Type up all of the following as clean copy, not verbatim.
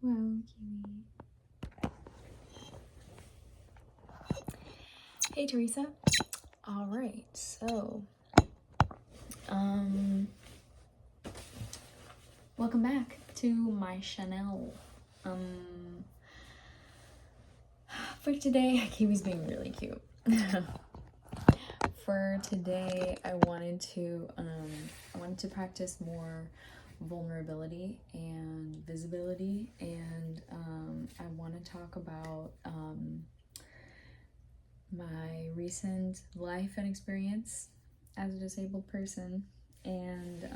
Wow, Kiwi. Hey, Theresa. All right, so, welcome back to my channel. For today, Kiwi's being really cute. For today, I wanted to practice more vulnerability and visibility, and I want to talk about my recent life and experience as a disabled person, and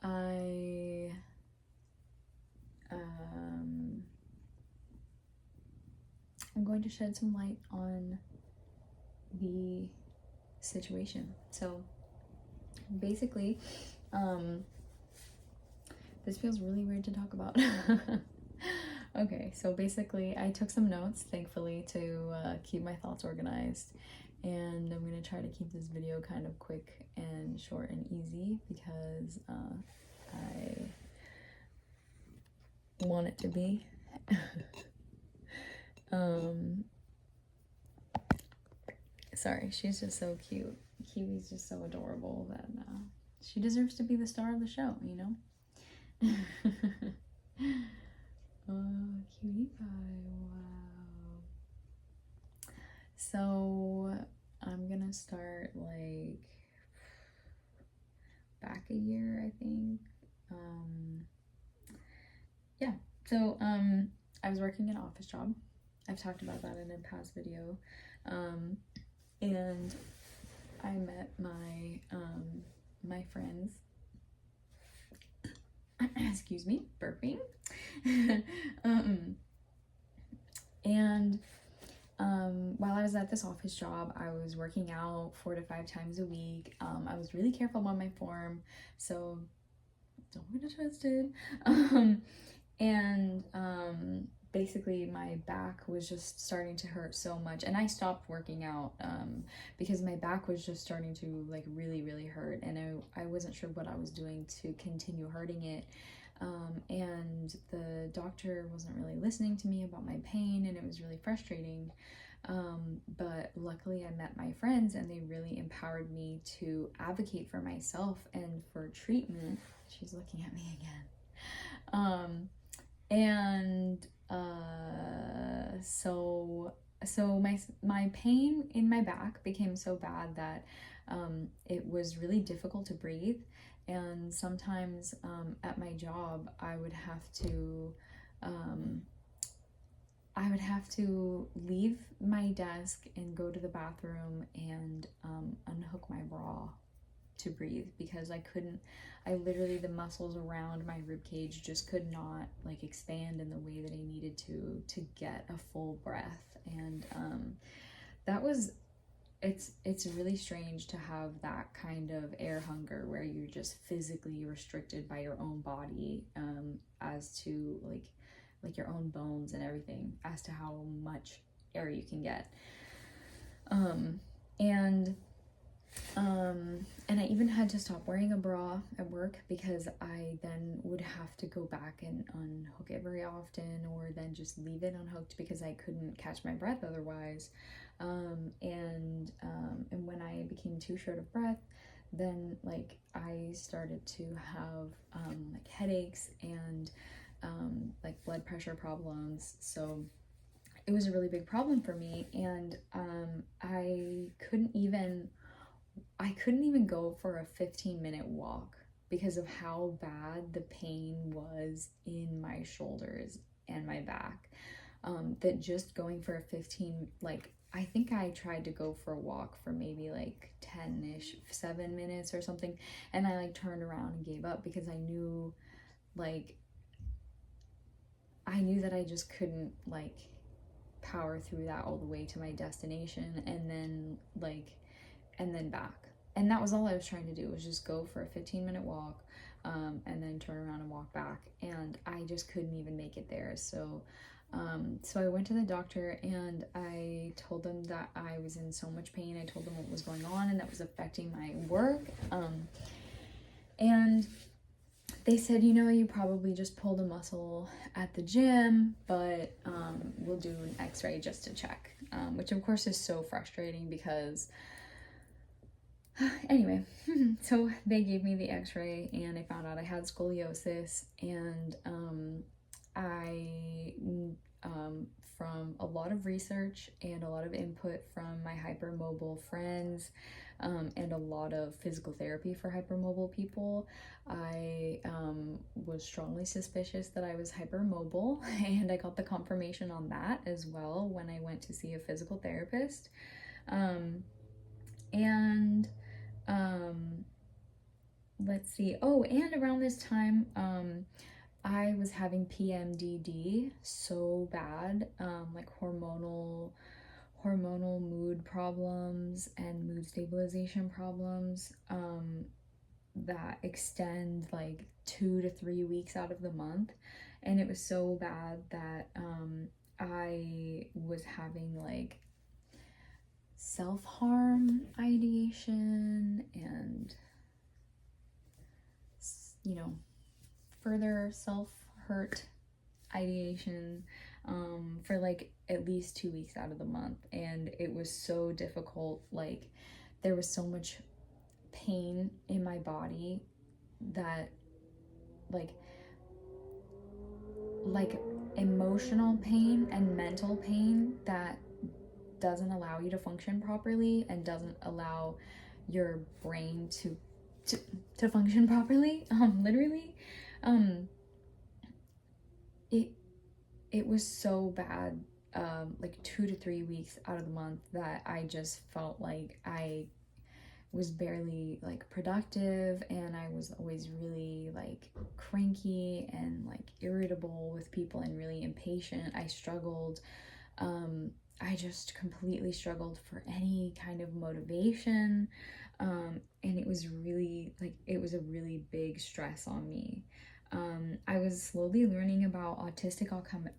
I'm going to shed some light on the situation. So basically, this feels really weird to talk about. Okay, so basically I took some notes, thankfully, to keep my thoughts organized, and I'm going to try to keep this video kind of quick and short and easy because I want it to be. Sorry, she's just so cute. Kiwi's just so adorable that she deserves to be the star of the show, you know? Oh, cutie pie, wow. So I'm gonna start like back a year, I think. Yeah, so I was working an office job. I've talked about that in a past video. And I met my my friends. Excuse me, burping. While I was at this office job, I was working out 4 to 5 times a week. I was really careful about my form, so don't get it twisted. Basically my back was just starting to hurt so much, and I stopped working out because my back was just starting to like really hurt, and I wasn't sure what I was doing to continue hurting it, and the doctor wasn't really listening to me about my pain, and it was really frustrating. But luckily I met my friends, and they really empowered me to advocate for myself and for treatment. She's looking at me again. So my pain in my back became so bad that it was really difficult to breathe, and sometimes at my job I would have to leave my desk and go to the bathroom and unhook my bra to breathe, because the muscles around my rib cage just could not like expand in the way that I needed to get a full breath. And it's really strange to have that kind of air hunger where you're just physically restricted by your own body, as to like your own bones and everything, as to how much air you can get. And I even had to stop wearing a bra at work, because I then would have to go back and unhook it very often, or then just leave it unhooked because I couldn't catch my breath otherwise. And when I became too short of breath, then like I started to have like headaches and like blood pressure problems. So it was a really big problem for me, and I couldn't even go for a 15-minute walk because of how bad the pain was in my shoulders and my back. That just going for I think I tried to go for a walk for maybe like 7 minutes or something, and I like turned around and gave up, because I knew that I just couldn't like power through that all the way to my destination and then back. And that was all I was trying to do, was just go for a 15-minute walk, and then turn around and walk back, and I just couldn't even make it there. So I went to the doctor, and I told them that I was in so much pain. I told them what was going on and that was affecting my work, and they said, you know, you probably just pulled a muscle at the gym, but we'll do an x-ray just to check, which of course is so frustrating because anyway, so they gave me the x-ray and I found out I had scoliosis, and I from a lot of research and a lot of input from my hypermobile friends, and a lot of physical therapy for hypermobile people, I was strongly suspicious that I was hypermobile, and I got the confirmation on that as well when I went to see a physical therapist. And let's see. Oh, and around this time, I was having PMDD so bad, like hormonal mood problems and mood stabilization problems, that extend like 2 to 3 weeks out of the month. And it was so bad that I was having like self-harm ideation and, you know, further self-hurt ideation for like at least 2 weeks out of the month. And it was so difficult. Like, there was so much pain in my body that like emotional pain and mental pain that doesn't allow you to function properly and doesn't allow your brain to function properly, literally. It was so bad, like 2 to 3 weeks out of the month, that I just felt like I was barely like productive, and I was always really like cranky and like irritable with people and really impatient. I struggled. I just completely struggled for any kind of motivation. And it was really like, it was a really big stress on me. I was slowly learning about autistic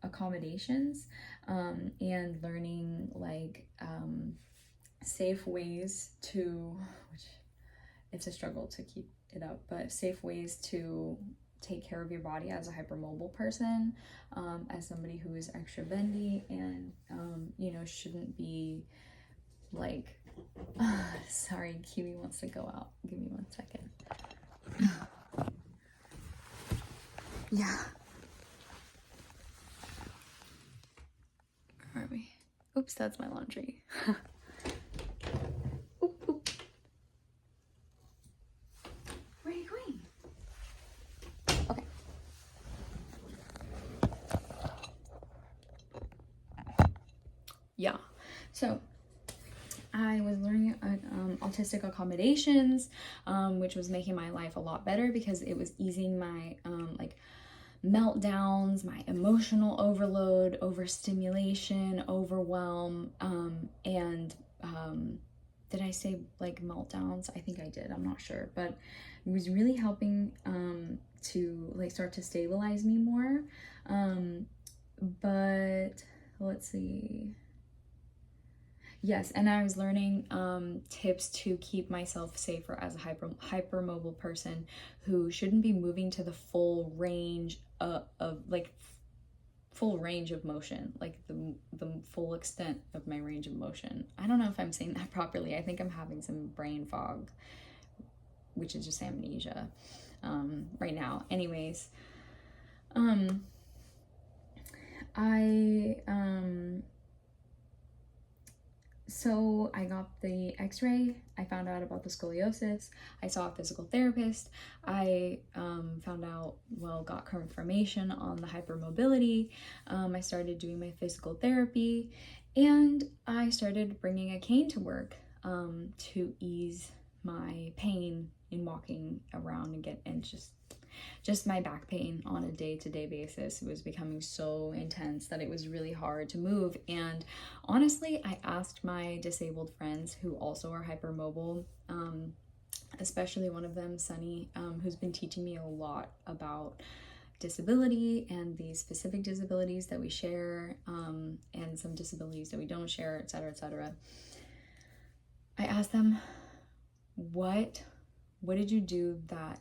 accommodations, and learning like safe ways to, which it's a struggle to keep it up, but safe ways to take care of your body as a hypermobile person, as somebody who is extra bendy and, you know, shouldn't be like, sorry, Kiwi wants to go out. Give me 1 second. Yeah. Where are we? Oops, that's my laundry. Oop, oop. Where are you going? Okay. Yeah. So I was learning autistic accommodations, which was making my life a lot better because it was easing my like meltdowns, my emotional overload, overstimulation, overwhelm, and did I say like meltdowns? I think I did, I'm not sure, but it was really helping to like start to stabilize me more. But let's see. Yes, and I was learning tips to keep myself safer as a hypermobile person who shouldn't be moving to the full range of like full range of motion, like the full extent of my range of motion. I don't know if I'm saying that properly. I think I'm having some brain fog, which is just amnesia right now. Anyways, so I got the x-ray, I found out about the scoliosis, I saw a physical therapist, I found out, well, got confirmation on the hypermobility, I started doing my physical therapy, and I started bringing a cane to work to ease my pain in walking around and just my back pain on a day-to-day basis. It was becoming so intense that it was really hard to move. And honestly, I asked my disabled friends who also are hypermobile, especially one of them, Sunny, who's been teaching me a lot about disability and the specific disabilities that we share, and some disabilities that we don't share, etc., etc. I asked them, what did you do that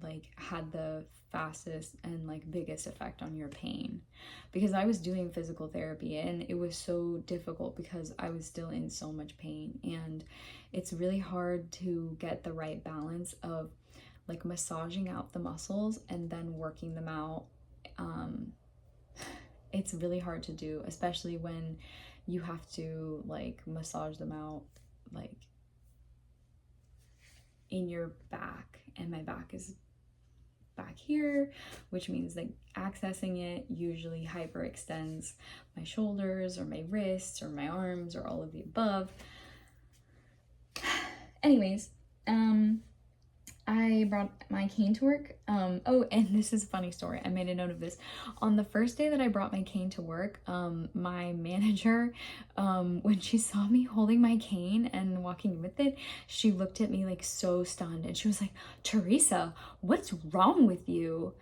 like had the fastest and like biggest effect on your pain, because I was doing physical therapy and it was so difficult because I was still in so much pain, and it's really hard to get the right balance of like massaging out the muscles and then working them out. It's really hard to do, especially when you have to like massage them out like in your back, and my back is back here, which means like accessing it usually hyperextends my shoulders or my wrists or my arms or all of the above. Anyways, I brought my cane to work. Oh, and this is a funny story. I made a note of this. On the first day that I brought my cane to work, my manager, when she saw me holding my cane and walking with it, she looked at me like so stunned, and she was like, "Theresa, what's wrong with you?"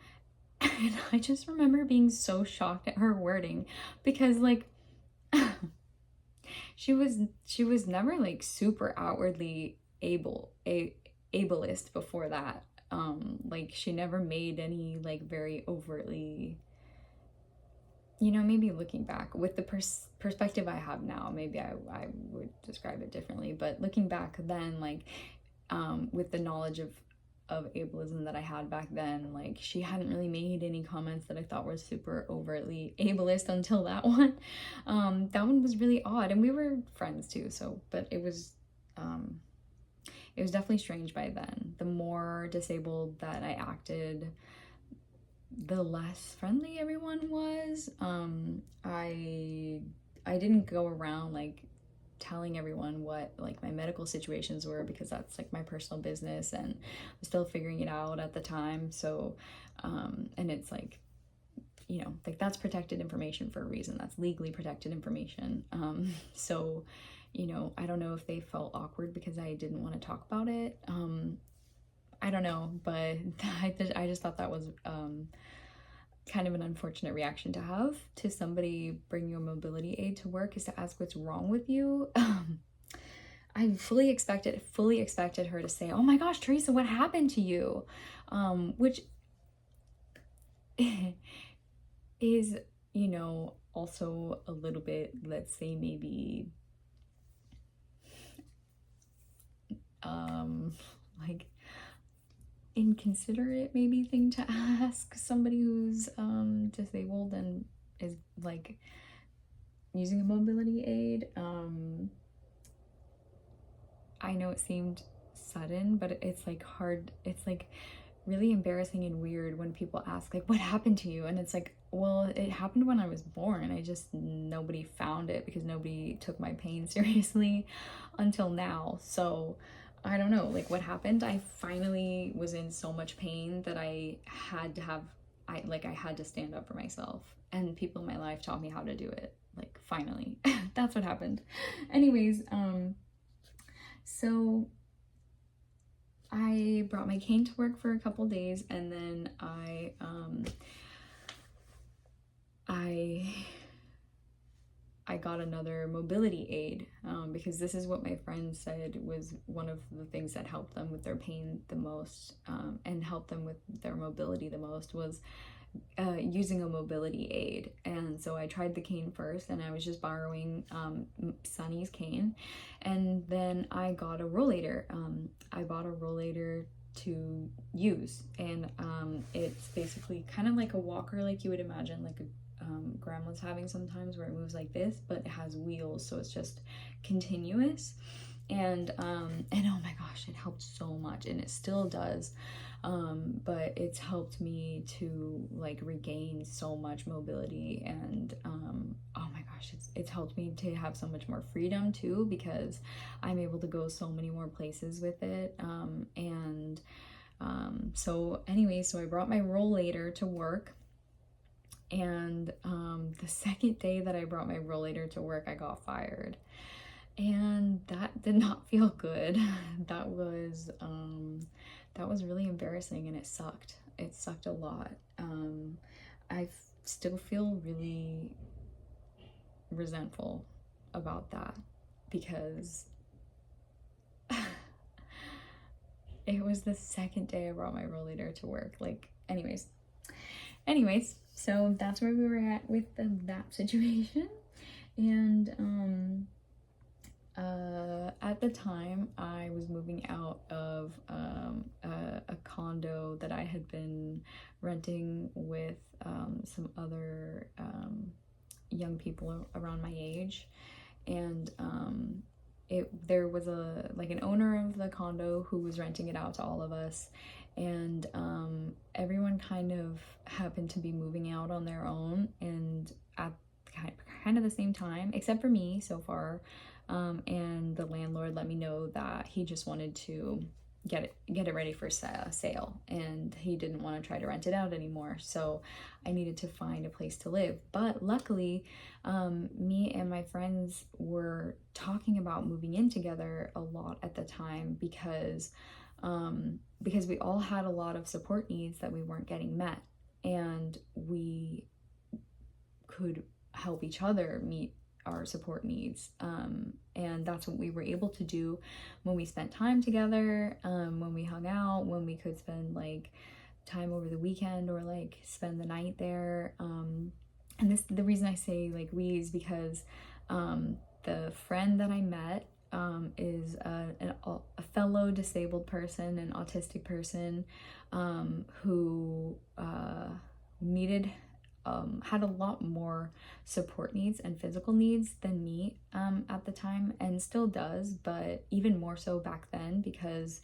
And I just remember being so shocked at her wording, because like she was never like super outwardly ableist before that. Like she never made any like very overtly, you know, maybe looking back with the perspective I have now, maybe I would describe it differently, but looking back then, like with the knowledge of ableism that I had back then, like she hadn't really made any comments that I thought were super overtly ableist until that one. That one was really odd, and we were friends too, so, but it was definitely strange by then. The more disabled that I acted, the less friendly everyone was. I didn't go around like telling everyone what like my medical situations were, because that's like my personal business and I'm still figuring it out at the time. So and it's like, you know, like that's protected information for a reason. That's legally protected information. So, you know, I don't know if they felt awkward because I didn't want to talk about it. I don't know, but I just thought that was kind of an unfortunate reaction to have to somebody bringing a mobility aid to work, is to ask what's wrong with you. I fully expected her to say, "Oh my gosh, Theresa, what happened to you?" Which is, you know, also a little bit, let's say maybe like inconsiderate maybe thing to ask somebody who's disabled and is like using a mobility aid. I know it seemed sudden, but it's like hard, it's like really embarrassing and weird when people ask like, "What happened to you?" And it's like, well, it happened when I was born. I just, nobody found it because nobody took my pain seriously until now. So I don't know, like what happened. I finally was in so much pain that I had to stand up for myself, and people in my life taught me how to do it. Like finally, that's what happened. Anyways, so I brought my cane to work for a couple days, and then I got another mobility aid, because this is what my friends said was one of the things that helped them with their pain the most, and helped them with their mobility the most, was using a mobility aid. And so I tried the cane first, and I was just borrowing Sunny's cane, and then I got a rollator. I bought a rollator to use, and it's basically kind of like a walker, like you would imagine like a grandma's having sometimes, where it moves like this, but it has wheels, so it's just continuous. And oh my gosh, it helped so much, and it still does. But it's helped me to like regain so much mobility, and oh my gosh, it's helped me to have so much more freedom too, because I'm able to go so many more places with it. So anyway, so I brought my rollator to work, and the second day that I brought my rollator to work, I got fired, and that did not feel good. That was really embarrassing, and it sucked. It sucked a lot. I still feel really resentful about that, because it was the second day I brought my rollator to work. Like, anyways, so that's where we were at with that situation. And at the time, I was moving out of a condo that I had been renting with some other young people around my age. And there was an owner of the condo who was renting it out to all of us, and everyone kind of happened to be moving out on their own, and at kind of the same time, except for me so far. And the landlord let me know that he just wanted to get it ready for sale, and he didn't want to try to rent it out anymore. So I needed to find a place to live. But luckily, me and my friends were talking about moving in together a lot at the time, because we all had a lot of support needs that we weren't getting met, and we could help each other meet our support needs. And that's what we were able to do when we spent time together, when we hung out, when we could spend like time over the weekend or like spend the night there. And the reason I say like we is because the friend that I met is a fellow disabled person, an autistic person, who had a lot more support needs and physical needs than me at the time, and still does, but even more so back then, because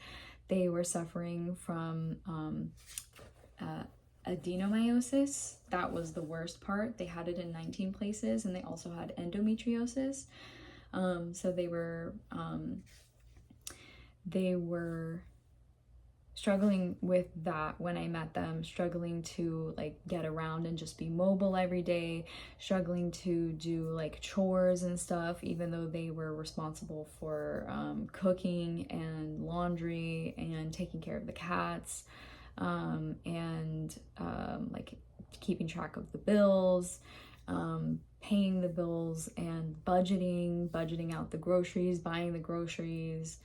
they were suffering from adenomyosis. That was the worst part. They had it in 19 places, and they also had endometriosis. So they were struggling with that when I met them, struggling to like get around and just be mobile every day, struggling to do like chores and stuff, even though they were responsible for cooking and laundry and taking care of the cats, and like keeping track of the bills, paying the bills, and budgeting out the groceries, buying the groceries.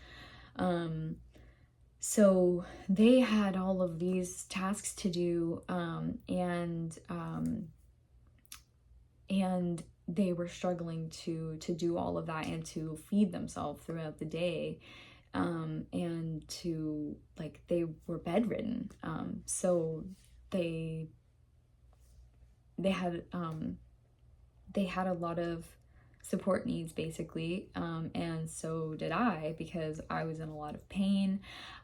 So they had all of these tasks to do, and they were struggling to do all of that and to feed themselves throughout the day, and to like they were bedridden. So they had a lot of support needs basically, and so did I, because I was in a lot of pain.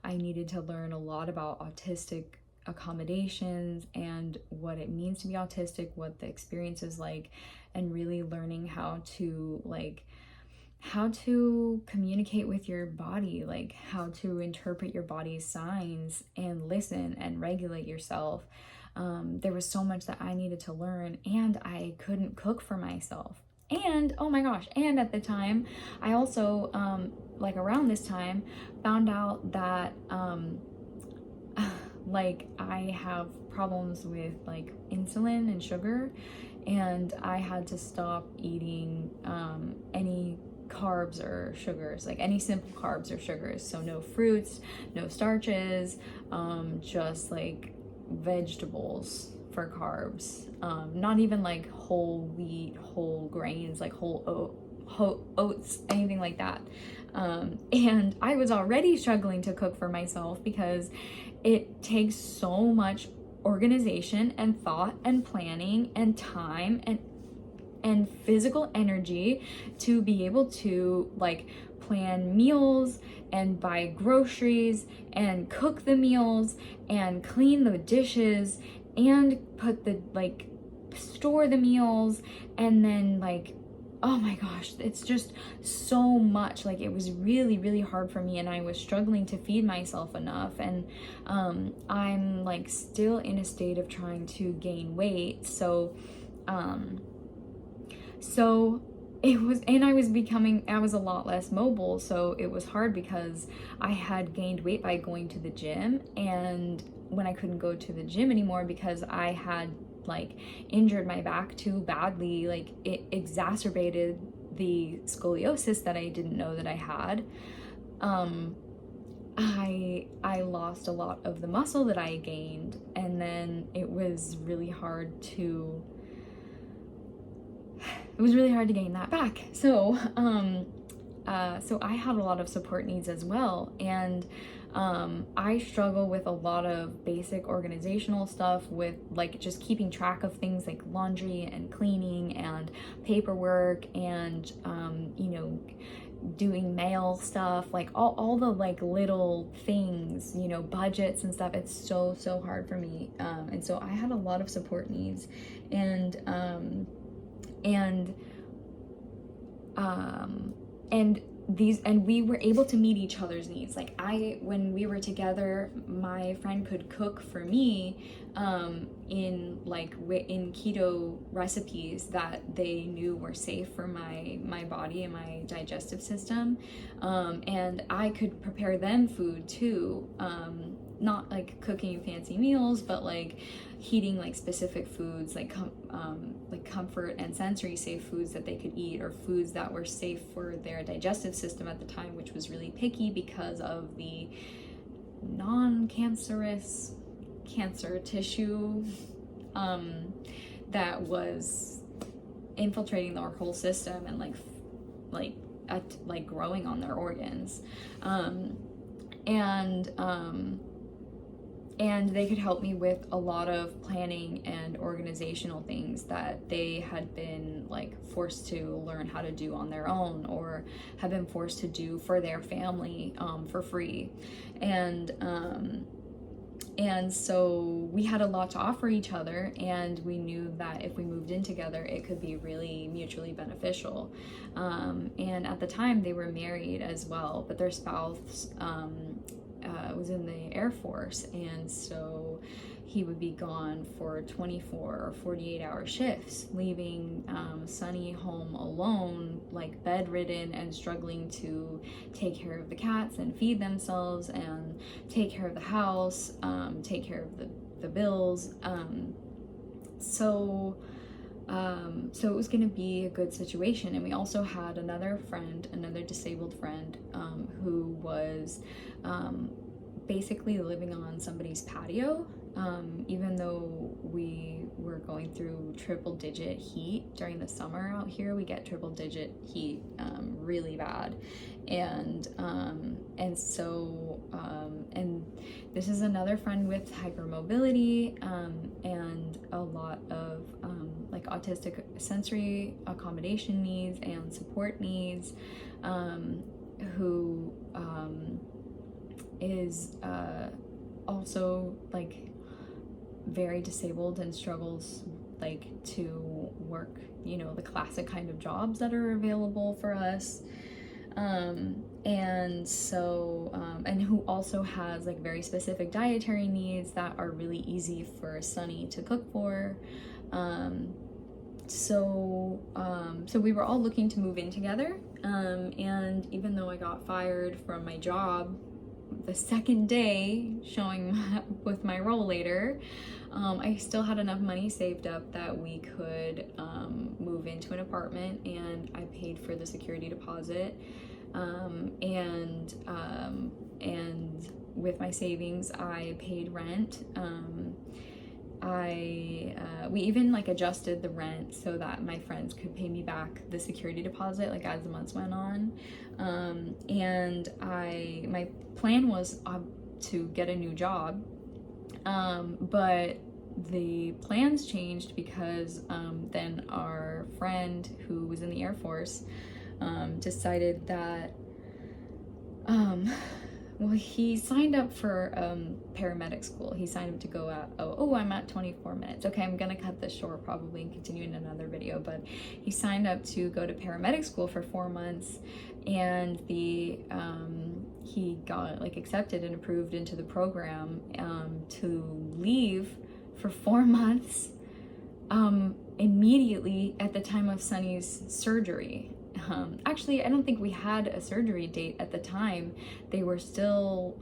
I needed to learn a lot about autistic accommodations and what it means to be autistic, what the experience is like, and really learning how to communicate with your body, like how to interpret your body's signs and listen and regulate yourself. There was so much that I needed to learn, and I couldn't cook for myself. And oh my gosh, and at the time I also like around this time found out that like I have problems with like insulin and sugar, and I had to stop eating any carbs or sugars, like any simple carbs or sugars. So no fruits, no starches, just like vegetables for carbs, not even like whole wheat, whole grains, like whole oats, anything like that. And I was already struggling to cook for myself, because it takes so much organization and thought and planning and time and physical energy to be able to like plan meals and buy groceries and cook the meals and clean the dishes and put the like store the meals, and then like, oh my gosh, it's just so much. Like it was really, really hard for me, and I was struggling to feed myself enough. And I'm like still in a state of trying to gain weight. So it was, and I was a lot less mobile. So it was hard because I had gained weight by going to the gym, and when I couldn't go to the gym anymore because I had like injured my back too badly, like it exacerbated the scoliosis that I didn't know that I had. I lost a lot of the muscle that I gained, and then it was really hard to gain that back. So so I had a lot of support needs as well, and I struggle with a lot of basic organizational stuff, with like just keeping track of things like laundry and cleaning and paperwork, and you know, doing mail stuff, like all the like little things, you know, budgets and stuff. It's so hard for me, and so I had a lot of support needs, and we were able to meet each other's needs. Like when we were together, my friend could cook for me in keto recipes that they knew were safe for my body and my digestive system, and I could prepare them food too, not like cooking fancy meals, but like heating like specific foods, like comfort and sensory safe foods that they could eat, or foods that were safe for their digestive system at the time, which was really picky because of the non-cancerous cancer tissue that was infiltrating their whole system and like growing on their organs, and they could help me with a lot of planning and organizational things that they had been like forced to learn how to do on their own, or have been forced to do for their family for free. And so we had a lot to offer each other, and we knew that if we moved in together, it could be really mutually beneficial. And at the time, they were married as well, but their spouse was in the Air Force, and so he would be gone for 24 or 48-hour shifts, leaving Sunny home alone, like bedridden and struggling to take care of the cats and feed themselves and take care of the house, take care of the bills. So it was going to be a good situation. And we also had another disabled friend, who was basically living on somebody's patio, even though we were going through triple-digit heat during the summer out here. We get triple-digit heat really bad, and this is another friend with hypermobility and a lot of like autistic sensory accommodation needs and support needs, who is also like very disabled and struggles like to work, you know, the classic kind of jobs that are available for us, and who also has like very specific dietary needs that are really easy for Sunny to cook for. So we were all looking to move in together, and even though I got fired from my job the second day showing with my role later, I still had enough money saved up that we could move into an apartment, and I paid for the security deposit, and with my savings I paid rent. We even like adjusted the rent so that my friends could pay me back the security deposit like as the months went on, and my plan was to get a new job, but the plans changed because then our friend who was in the Air Force decided that well, he signed up for paramedic school. He signed up to go at, I'm at 24 minutes. Okay, I'm gonna cut this short probably and continue in another video, but he signed up to go to paramedic school for 4 months, and he got like accepted and approved into the program to leave for 4 months immediately at the time of Sunny's surgery. Actually, I don't think we had a surgery date at the time. They were still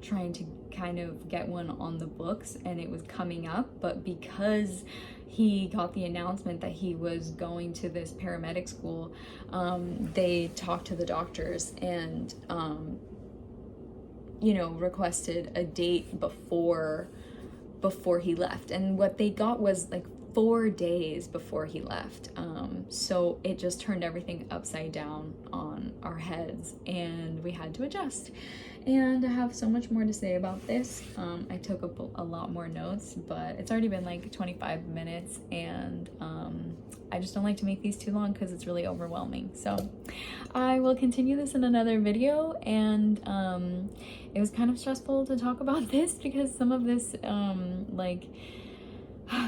trying to kind of get one on the books, and it was coming up, but because he got the announcement that he was going to this paramedic school, they talked to the doctors, and you know, requested a date before he left, and what they got was like 4 days before he left. So it just turned everything upside down on our heads, and we had to adjust. And I have so much more to say about this. I took up a lot more notes, but it's already been like 25 minutes, and I just don't like to make these too long because it's really overwhelming. So I will continue this in another video, and it was kind of stressful to talk about this because some of this,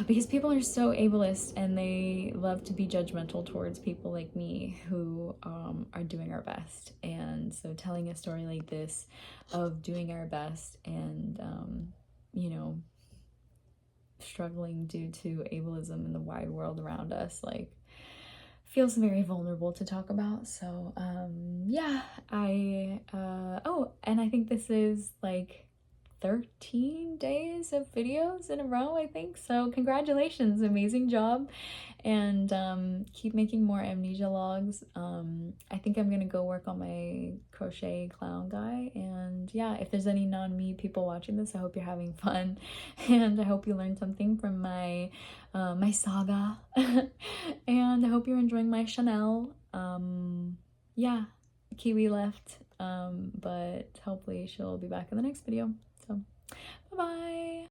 because people are so ableist and they love to be judgmental towards people like me who are doing our best. And so telling a story like this of doing our best and, you know, struggling due to ableism in the wide world around us, like, feels very vulnerable to talk about. So yeah, oh, and I think this is like 13 days of videos in a row, I think. So congratulations, amazing job. And keep making more Amnesia logs. I think I'm gonna go work on my crochet clown guy. And yeah, if there's any non-me people watching this, I hope you're having fun, and I hope you learned something from my my saga. And I hope you're enjoying my Chanel. Yeah, Kiwi left, but hopefully she'll be back in the next video. So bye bye.